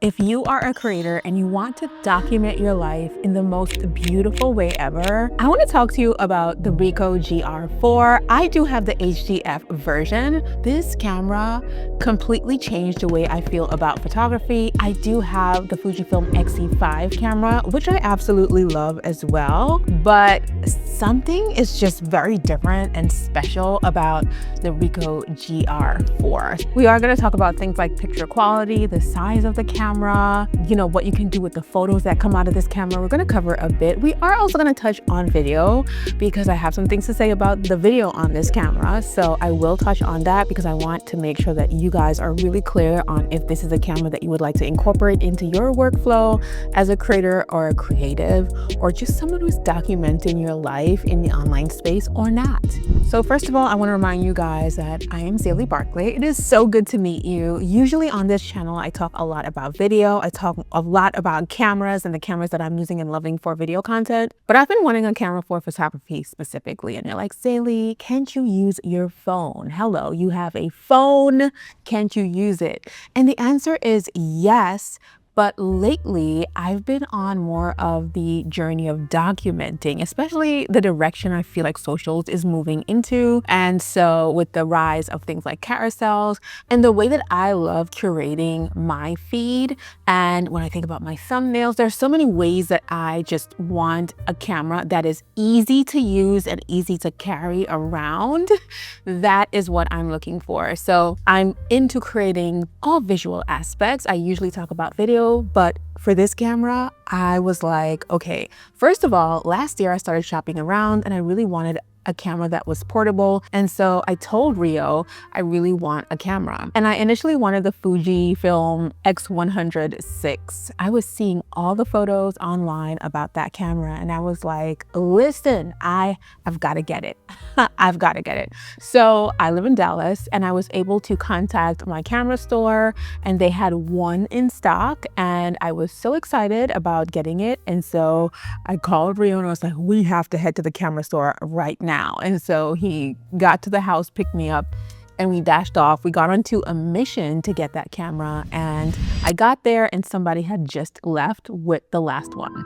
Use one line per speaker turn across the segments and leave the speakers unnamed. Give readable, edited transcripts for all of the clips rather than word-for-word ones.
If you are a creator and you want to document your life in the most beautiful way ever, I want to talk to you about the Ricoh GR4. I do have the HDF version. This camera completely changed the way I feel about photography. I do have the Fujifilm XE5 camera, which I absolutely love as well, but something is just very different and special about the Ricoh GR4. We are going to talk about things like picture quality, the size of the camera, what you can do with the photos that come out of this camera. We're going to cover a bit. We are also going to touch on video because I have some things to say about the video on this camera. So I will touch on that because I want to make sure that you guys are really clear on if this is a camera that you would like to incorporate into your workflow as a creator or a creative, or just someone who's documenting your life in the online space or not. So first of all, I want to remind you guys that I am Zaylee Barkley. It is so good to meet you. Usually on this channel, I talk a lot about video. I talk a lot about cameras and the cameras that I'm using and loving for video content. But I've been wanting a camera for photography specifically. And you're like, Zaylee, can't you use your phone? Hello, you have a phone. Can't you use it? And the answer is yes. But lately, I've been on more of the journey of documenting, especially the direction I feel like socials is moving into. And so with the rise of things like carousels and the way that I love curating my feed, and when I think about my thumbnails, there's so many ways that I just want a camera that is easy to use and easy to carry around. That is what I'm looking for. So I'm into creating all visual aspects. I usually talk about video, but for this camera, I was like, okay, first of all, last year I started shopping around and I really wanted a camera that was portable. And so I told Rio, I really want a camera. And I initially wanted the Fujifilm X100VI. I was seeing all the photos online about that camera and I was like, listen, I've got to get it. I've got to get it. So I live in Dallas and I was able to contact my camera store and they had one in stock and I was so excited about getting it. And so I called Rio and I was like, we have to head to the camera store right now. And so he got to the house, picked me up, and we dashed off. We got onto a mission to get that camera, and I got there and somebody had just left with the last one.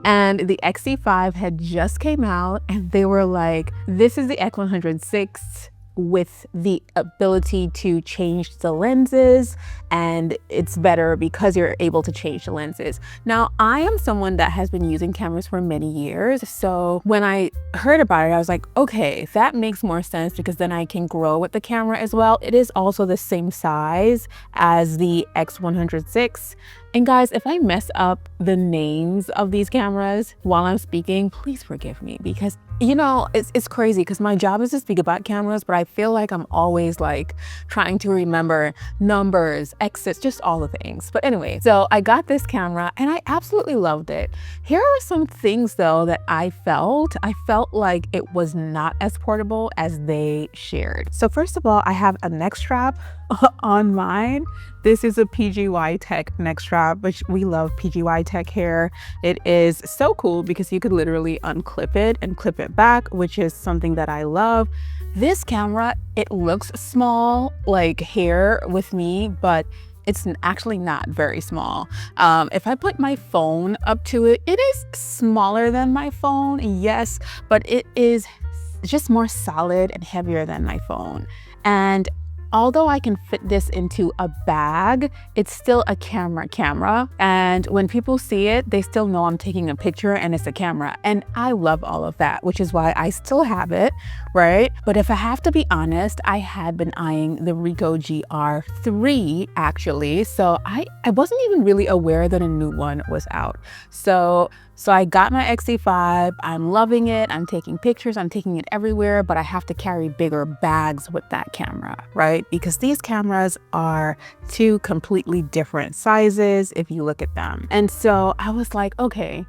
And the XE5 had just came out and they were like, this is the X100VI with the ability to change the lenses, and it's better because you're able to change the lenses. Now, I am someone that has been using cameras for many years. So when I heard about it, I was like, okay, that makes more sense because then I can grow with the camera as well. It is also the same size as the X100VI. And guys, if I mess up the names of these cameras while I'm speaking, please forgive me because it's crazy because my job is to speak about cameras, but I feel like I'm always like trying to remember numbers, exits, just all the things. But anyway, so I got this camera and I absolutely loved it. Here are some things though that I felt like it was not as portable as they shared. So first of all, I have a neck strap on mine. This is a PGY Tech neck strap, which we love PGY Tech here. It is so cool because you could literally unclip it and clip it back, which is something that I love. This camera, it looks small like here with me, but it's actually not very small. If I put my phone up to it, it is smaller than my phone, yes, but it is just more solid and heavier than my phone. And although I can fit this into a bag, it's still a camera. And when people see it, they still know I'm taking a picture and it's a camera. And I love all of that, which is why I still have it, right? But if I have to be honest, I had been eyeing the Ricoh GR3 actually. So I wasn't even really aware that a new one was out. So I got my XE5, I'm loving it, I'm taking pictures, I'm taking it everywhere, but I have to carry bigger bags with that camera, right? Because these cameras are two completely different sizes if you look at them. And so I was like, okay,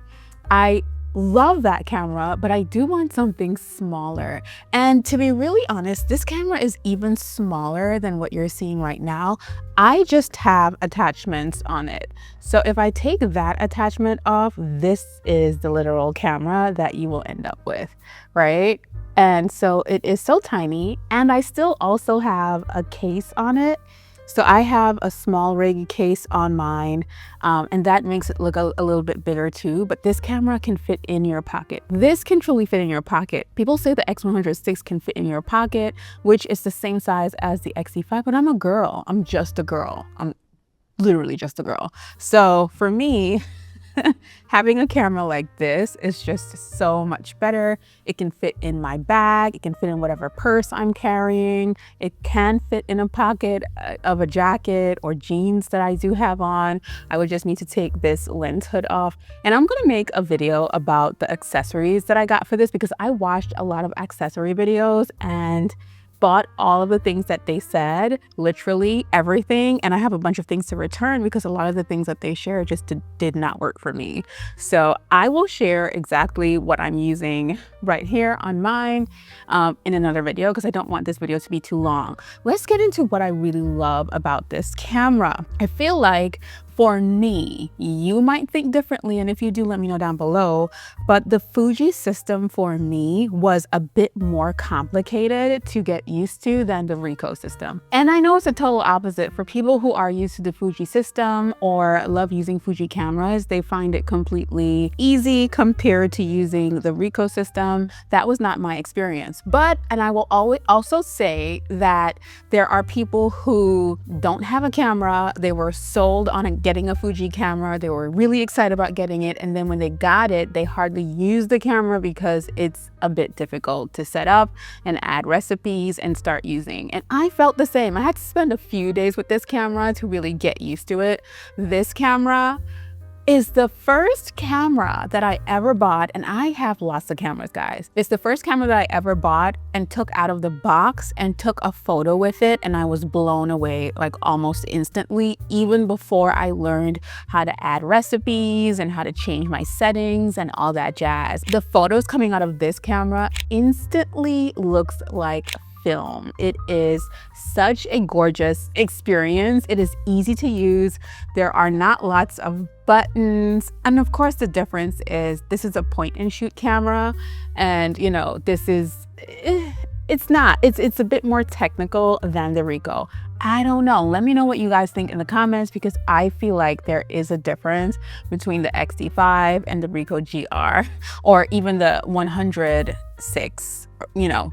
I love that camera, but I do want something smaller. And to be really honest, this camera is even smaller than what you're seeing right now. I just have attachments on it. So if I take that attachment off, this is the literal camera that you will end up with, right? And so it is so tiny, and I still also have a case on it. So I have a small rig case on mine, and that makes it look a little bit bigger too, but this camera can fit in your pocket. This can truly fit in your pocket. People say the X100 can fit in your pocket, which is the same size as the XE5, but I'm a girl. I'm just a girl. I'm literally just a girl. So for me, having a camera like this is just so much better. It can fit in my bag. It can fit in whatever purse I'm carrying. It can fit in a pocket of a jacket or jeans that I do have on. I would just need to take this lens hood off. And I'm gonna make a video about the accessories that I got for this, because I watched a lot of accessory videos and bought all of the things that they said, literally everything, and I have a bunch of things to return because a lot of the things that they share just did not work for me. So I will share exactly what I'm using right here on mine in another video, because I don't want this video to be too long. Let's get into what I really love about this camera. I feel like for me, you might think differently, and if you do, let me know down below, but the Fuji system for me was a bit more complicated to get used to than the Ricoh system. And I know it's a total opposite. For people who are used to the Fuji system or love using Fuji cameras, they find it completely easy compared to using the Ricoh system. That was not my experience. But, and I will always also say that there are people who don't have a camera, they were sold on getting a Fuji camera, they were really excited about getting it, and then when they got it, they hardly use the camera because it's a bit difficult to set up and add recipes and start using. And I felt the same. I had to spend a few days with this camera to really get used to it. This camera is the first camera that I ever bought, and I have lots of cameras, guys. It's the first camera that I ever bought and took out of the box and took a photo with it, and I was blown away like almost instantly, even before I learned how to add recipes and how to change my settings and all that jazz. The photos coming out of this camera instantly looks like film. It is such a gorgeous experience. It is easy to use. There are not lots of buttons. And of course, the difference is this is a point and shoot camera. And you know, this is, it's a bit more technical than the Ricoh. I don't know. Let me know what you guys think in the comments, because I feel like there is a difference between the XE5 and the Ricoh GR, or even the 106. You know,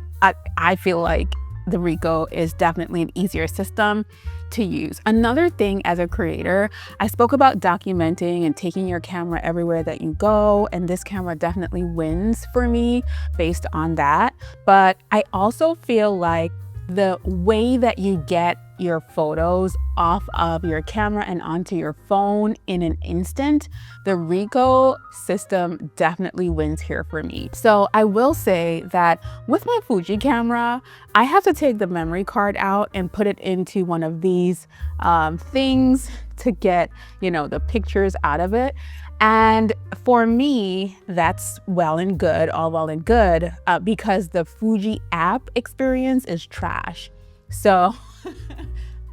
I feel like the Ricoh is definitely an easier system to use. Another thing as a creator, I spoke about documenting and taking your camera everywhere that you go, and this camera definitely wins for me based on that. But I also feel like the way that you get your photos off of your camera and onto your phone in an instant, the Ricoh system definitely wins here for me. So I will say that with my Fuji camera, I have to take the memory card out and put it into one of these things to get, you know, the pictures out of it. And for me, that's well and good, all well and good, because the Fuji app experience is trash. So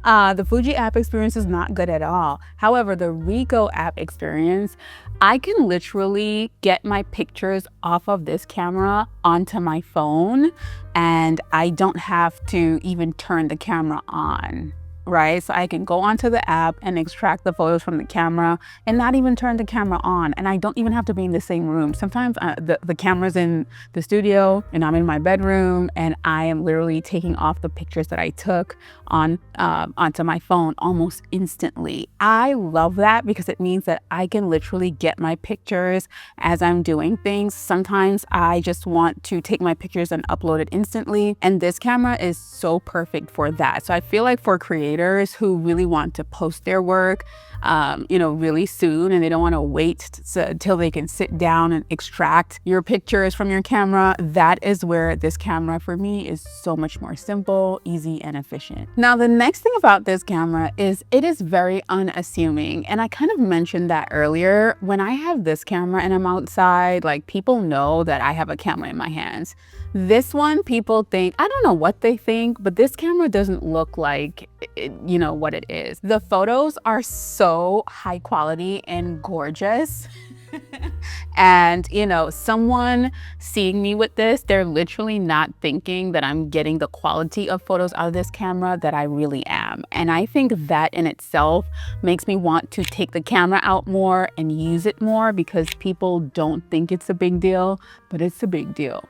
the Fuji app experience is not good at all. However, the Ricoh app experience, I can literally get my pictures off of this camera onto my phone, and I don't have to even turn the camera on. Right? So I can go onto the app and extract the photos from the camera and not even turn the camera on. And I don't even have to be in the same room. Sometimes the camera's in the studio and I'm in my bedroom, and I am literally taking off the pictures that I took onto my phone almost instantly. I love that because it means that I can literally get my pictures as I'm doing things. Sometimes I just want to take my pictures and upload it instantly. And this camera is so perfect for that. So I feel like for creators, creators who really want to post their work, you know, really soon, and they don't want to wait till they can sit down and extract your pictures from your camera. That is where this camera for me is so much more simple, easy, and efficient. Now, the next thing about this camera is it is very unassuming. And I kind of mentioned that earlier. When I have this camera and I'm outside, like, people know that I have a camera in my hands. This one, people think, I don't know what they think, but this camera doesn't look like you know what it is. The photos are so high quality and gorgeous. And, you know, someone seeing me with this, they're literally not thinking that I'm getting the quality of photos out of this camera that I really am. And I think that in itself makes me want to take the camera out more and use it more, because people don't think it's a big deal, but it's a big deal.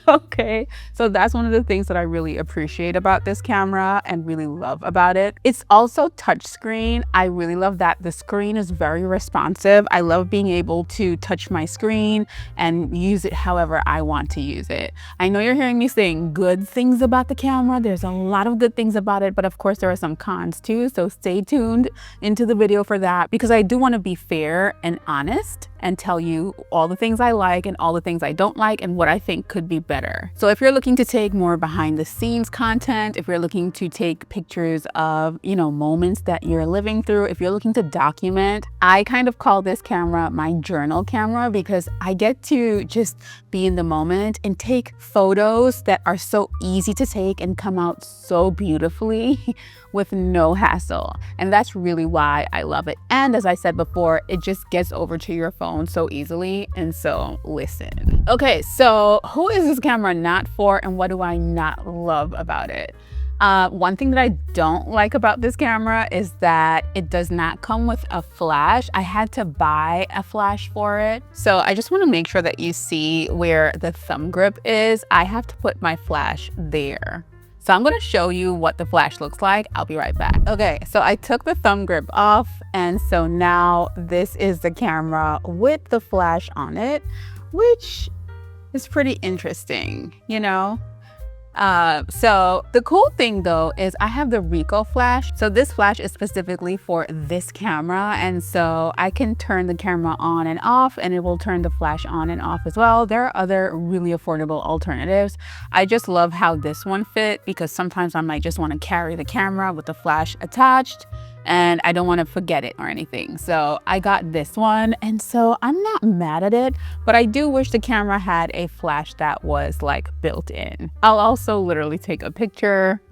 Okay, so that's one of the things that I really appreciate about this camera and really love about it. It's also touchscreen. I really love that the screen is very responsive. I love being able to touch my screen and use it however I want to use it. I know you're hearing me saying good things about the camera. There's a lot of good things about it, but of course there are some cons too. So stay tuned into the video for that, because I do want to be fair and honest and tell you all the things I like and all the things I don't like and what I think could be better. So if you're looking to take more behind the scenes content, if you're looking to take pictures of, you know, moments that you're living through, if you're looking to document, I kind of call this camera my journal camera, because I get to just be in the moment and take photos that are so easy to take and come out so beautifully with no hassle. And that's really why I love it. And as I said before, it just gets over to your phone so easily. And so listen. Okay, so who is this camera not for, and what do I not love about it? One thing that I don't like about this camera is that it does not come with a flash. I had to buy a flash for it. So I just want to make sure that you see where the thumb grip is. I have to put my flash there. So I'm going to show you what the flash looks like. I'll be right back. Okay, so I took the thumb grip off, and so now this is the camera with the flash on it, which is pretty interesting, you know? So the cool thing though is I have the Ricoh flash. So this flash is specifically for this camera, and so I can turn the camera on and off, and it will turn the flash on and off as well. There are other really affordable alternatives. I just love how this one fit, because sometimes I might just want to carry the camera with the flash attached and I don't want to forget it or anything. So I got this one, and so I'm not mad at it, but I do wish the camera had a flash that was like built in. I'll also literally take a picture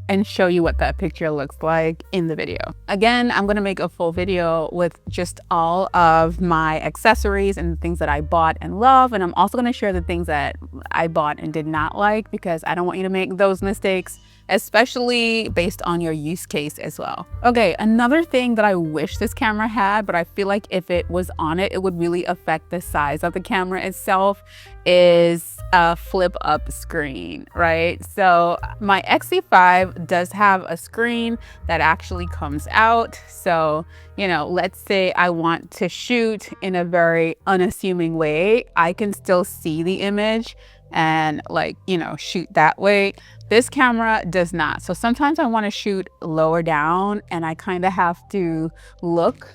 and show you what that picture looks like in the video. Again, I'm gonna make a full video with just all of my accessories and things that I bought and love, and I'm also gonna share the things that I bought and did not like, because I don't want you to make those mistakes, especially based on your use case as well. Okay, another thing that I wish this camera had, but I feel like if it was on it, it would really affect the size of the camera itself, is a flip up screen, right? So my XE5 does have a screen that actually comes out. So, you know, let's say I want to shoot in a very unassuming way, I can still see the image and, like, you know, shoot that way. This camera does not. So sometimes I want to shoot lower down and I kind of have to look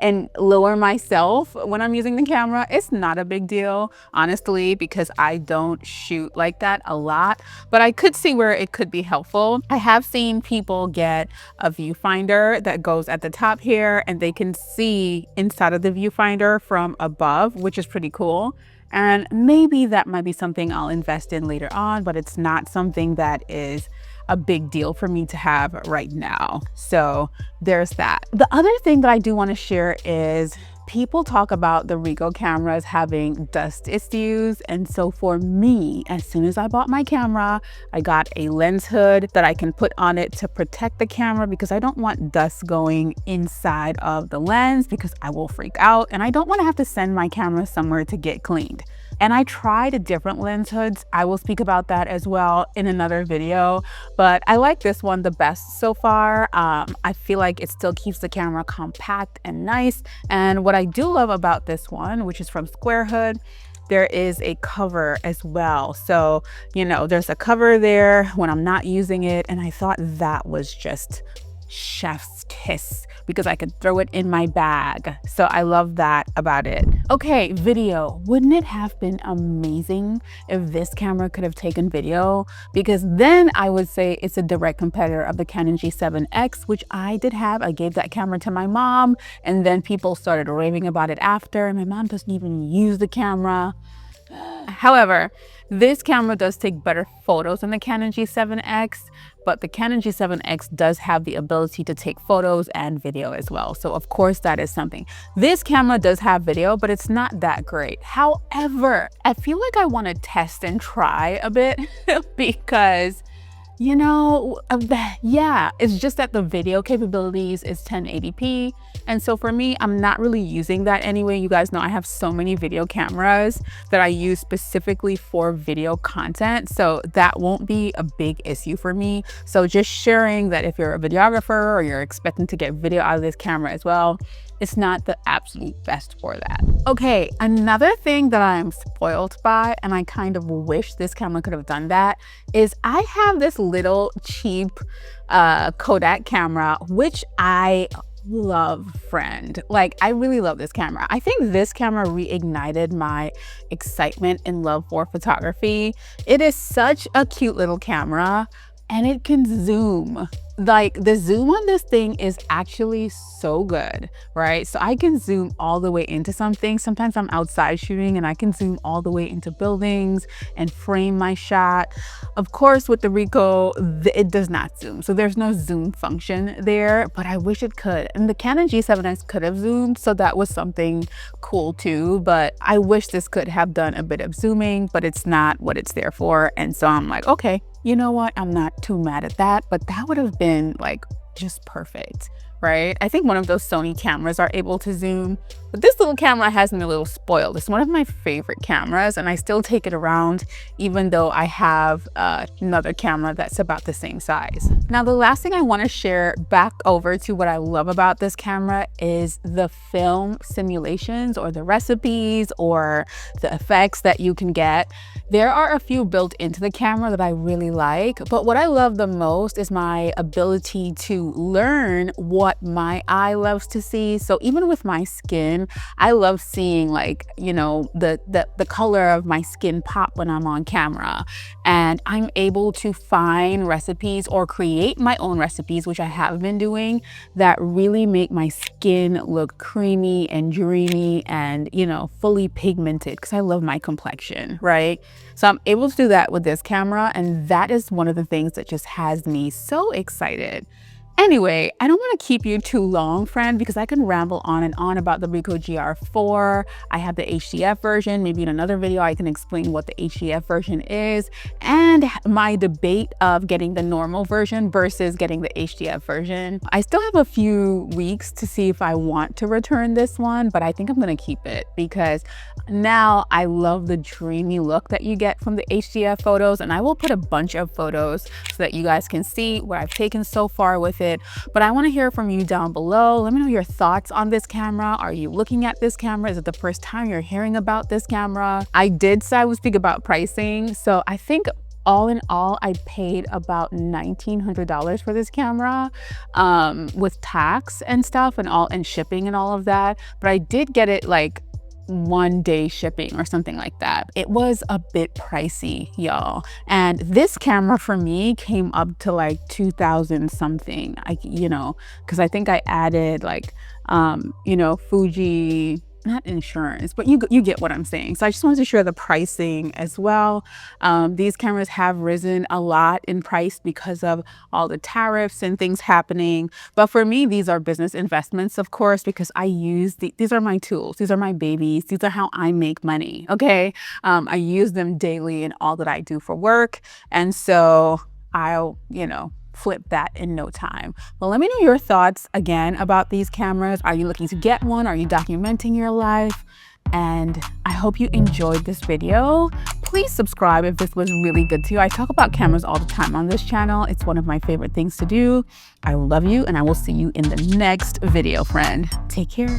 and lower myself when I'm using the camera. It's not a big deal, honestly, because I don't shoot like that a lot, but I could see where it could be helpful. I have seen people get a viewfinder that goes at the top here, and they can see inside of the viewfinder from above, which is pretty cool. And maybe that might be something I'll invest in later on, but it's not something that is a big deal for me to have right now. So there's that. The other thing that I do want to share is people talk about the Ricoh cameras having dust issues. And so for me, as soon as I bought my camera, I got a lens hood that I can put on it to protect the camera, because I don't want dust going inside of the lens, because I will freak out and I don't want to have to send my camera somewhere to get cleaned. And I tried different lens hoods. I will speak about that as well in another video, but I like this one the best so far. I feel like it still keeps the camera compact and nice. And what I do love about this one, which is from Square Hood, there is a cover as well. So, you know, there's a cover there when I'm not using it. And I thought that was just chef's kiss because I could throw it in my bag. So I love that about it. Okay, video. Wouldn't it have been amazing if this camera could have taken video? Because then I would say it's a direct competitor of the Canon G7X, which I did have. I gave that camera to my mom, and then people started raving about it after, and my mom doesn't even use the camera. However, this camera does take better photos than the Canon G7X, but the Canon G7X does have the ability to take photos and video as well. So of course that is something. This camera does have video, but it's not that great. However, I feel like I want to test and try a bit because, you know, yeah, it's just that the video capabilities is 1080p. And so for me, I'm not really using that anyway. You guys know I have so many video cameras that I use specifically for video content. So that won't be a big issue for me. So just sharing that if you're a videographer or you're expecting to get video out of this camera as well, it's not the absolute best for that. Okay, another thing that I'm spoiled by, and I kind of wish this camera could have done that, is I have this little cheap Kodak camera, which I love, friend. Like, I really love this camera. I think this camera reignited my excitement and love for photography. It is such a cute little camera, and it can zoom. Like, the zoom on this thing is actually so good, right? So I can zoom all the way into something. Sometimes I'm outside shooting and I can zoom all the way into buildings and frame my shot. Of course, with the Ricoh, it does not zoom. So there's no zoom function there, but I wish it could. And the Canon G7X could have zoomed, so that was something cool too. But I wish this could have done a bit of zooming, but it's not what it's there for. And so I'm like, okay, you know what? I'm not too mad at that, but that would have been like just perfect, right? I think one of those Sony cameras are able to zoom, but this little camera has me a little spoiled. It's one of my favorite cameras, and I still take it around even though I have another camera that's about the same size. Now, the last thing I want to share back over to what I love about this camera is the film simulations or the recipes or the effects that you can get. There are a few built into the camera that I really like, but what I love the most is my ability to learn what my eye loves to see. So even with my skin, I love seeing, like, you know, the color of my skin pop when I'm on camera. And I'm able to find recipes or create my own recipes, which I have been doing, that really make my skin look creamy and dreamy and, you know, fully pigmented, because I love my complexion, right? So I'm able to do that with this camera, and that is one of the things that just has me so excited. Anyway, I don't want to keep you too long, friend, because I can ramble on and on about the Ricoh GR4. I have the HDF version. Maybe in another video, I can explain what the HDF version is and my debate of getting the normal version versus getting the HDF version. I still have a few weeks to see if I want to return this one, but I think I'm going to keep it because now I love the dreamy look that you get from the HDF photos, and I will put a bunch of photos so that you guys can see what I've taken so far with it. But I want to hear from you down below. Let me know your thoughts on this camera. Are you looking at this camera? Is it the first time you're hearing about this camera? I did say I would speak about pricing, so I think all in all, I paid about $1,900 for this camera, with tax and stuff and shipping and all of that. But I did get it like 1 day shipping or something like that. It was a bit pricey, y'all. And this camera for me came up to like 2,000 something. You know, because I think I added like, you know, Fuji, not insurance, but you get what I'm saying. So I just wanted to share the pricing as well. These cameras have risen a lot in price because of all the tariffs and things happening. But for me, these are business investments, of course, because I use these are my tools. These are my babies. These are how I make money. Okay. I use them daily in all that I do for work. And so I'll, you know, flip that in no time. Well, let me know your thoughts again about these cameras. Are you looking to get one? Are you documenting your life? And I hope you enjoyed this video. Please subscribe if this was really good to you. I talk about cameras all the time on this channel. It's one of my favorite things to do. I love you, and I will see you in the next video, friend. Take care.